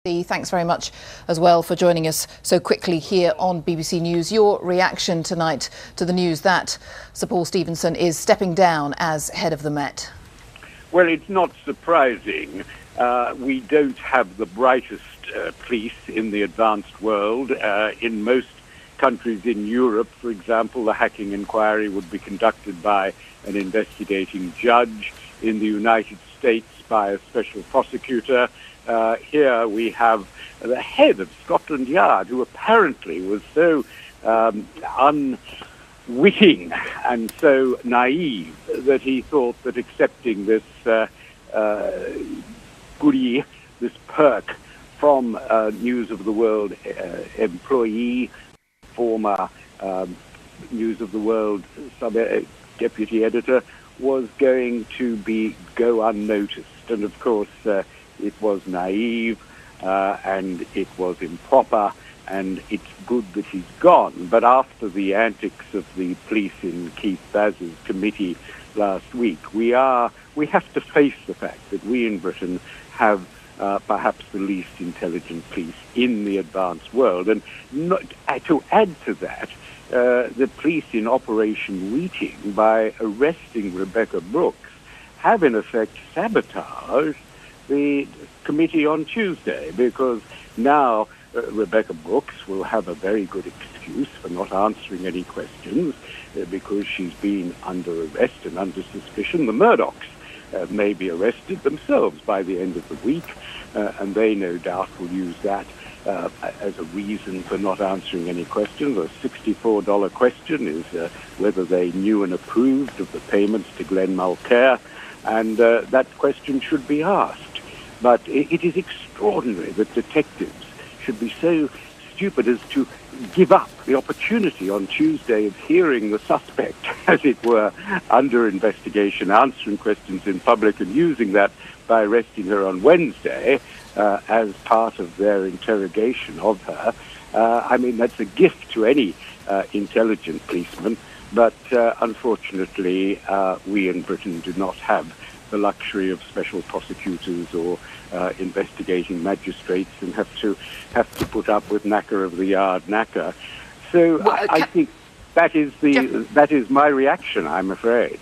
Thanks very much as well for joining us so quickly here on BBC News. Your reaction tonight to the news that Sir Paul Stephenson is stepping down as head of the Met? Well, it's not surprising. We don't have the brightest police in the advanced world. In most countries in Europe, for example, the hacking inquiry would be conducted by an investigating judge. In the United States, by a special prosecutor. Here we have the head of Scotland Yard, who apparently was so unwitting and so naive that he thought that accepting this goodie, this perk from News of the World employee, former News of the World deputy editor, was going to go unnoticed. And of course, it was naive and it was improper, and it's good that he's gone. But after the antics of the police in Keith Baz's committee last week, we have to face the fact that we in Britain have perhaps the least intelligent police in the advanced world. And to add to that, the police in Operation Weeting, by arresting Rebecca Brooks, have in effect sabotaged the committee on Tuesday, because now Rebecca Brooks will have a very good excuse for not answering any questions because she's been under arrest and under suspicion. The Murdochs may be arrested themselves by the end of the week, and they no doubt will use that as a reason for not answering any questions. A $64 question is whether they knew and approved of the payments to Glenn Mulcair, and that question should be asked. But it is extraordinary that detectives should be so stupid as to give up the opportunity on Tuesday of hearing the suspect, as it were, under investigation, answering questions in public, and using that by arresting her on Wednesday as part of their interrogation of her. I mean, that's a gift to any intelligent policeman, but unfortunately we in Britain do not have the luxury of special prosecutors or investigating magistrates, and have to put up with knacker of the yard knacker. So I think that is my reaction, I'm afraid.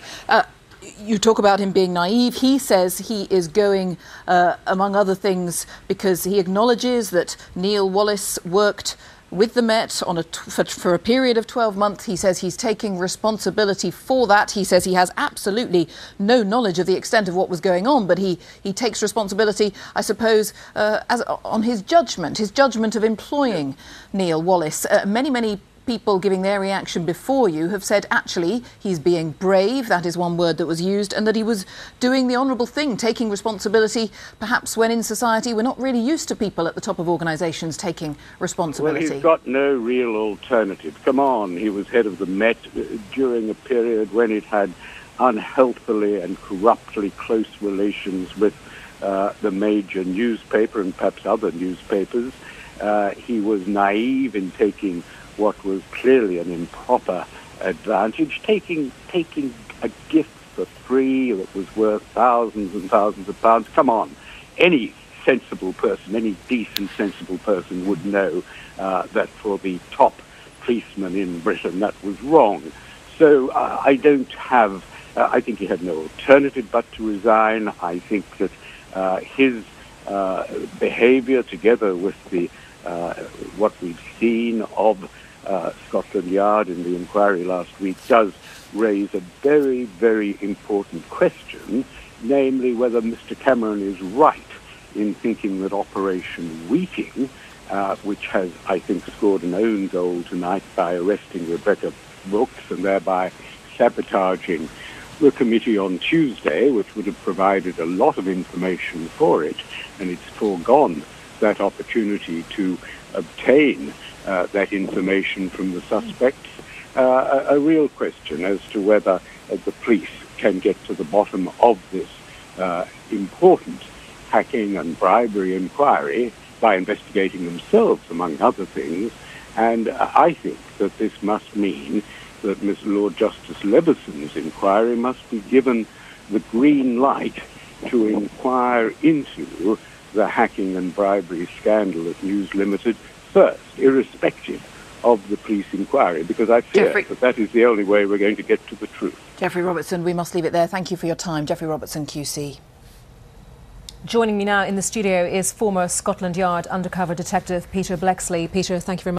You talk about him being naive. He says he is going, among other things, because he acknowledges that Neil Wallis worked with the Met on for a period of 12 months. He says he's taking responsibility for that. He says he has absolutely no knowledge of the extent of what was going on, but he takes responsibility, I suppose, on his judgment of employing Neil Wallis. Many people giving their reaction before you have said actually he's being brave, that is one word that was used, and that he was doing the honourable thing, taking responsibility, perhaps when in society we're not really used to people at the top of organisations taking responsibility. Well, he's got no real alternative. Come on, he was head of the Met during a period when it had unhealthily and corruptly close relations with the major newspaper and perhaps other newspapers. He was naive in taking what was clearly an improper advantage, taking a gift for free that was worth thousands and thousands of pounds. Come on, any sensible person, any decent, sensible person would know that for the top policeman in Britain that was wrong. So I think he had no alternative but to resign. I think that his behaviour, together with the what we've seen of Scotland Yard in the inquiry last week, does raise a very, very important question, namely whether Mr. Cameron is right in thinking that Operation Weeting, which has, I think, scored an own goal tonight by arresting Rebecca Brooks and thereby sabotaging the committee on Tuesday, which would have provided a lot of information for it, and it's foregone that opportunity to obtain that information from the suspects, a real question as to whether the police can get to the bottom of this important hacking and bribery inquiry by investigating themselves, among other things. And I think that this must mean that Miss Lord Justice Leveson's inquiry must be given the green light to inquire into the hacking and bribery scandal at News Limited first, irrespective of the police inquiry, because I fear that is the only way we're going to get to the truth. Geoffrey Robertson, we must leave it there. Thank you for your time. Geoffrey Robertson, QC. Joining me now in the studio is former Scotland Yard undercover detective Peter Bleksley. Peter, thank you very much.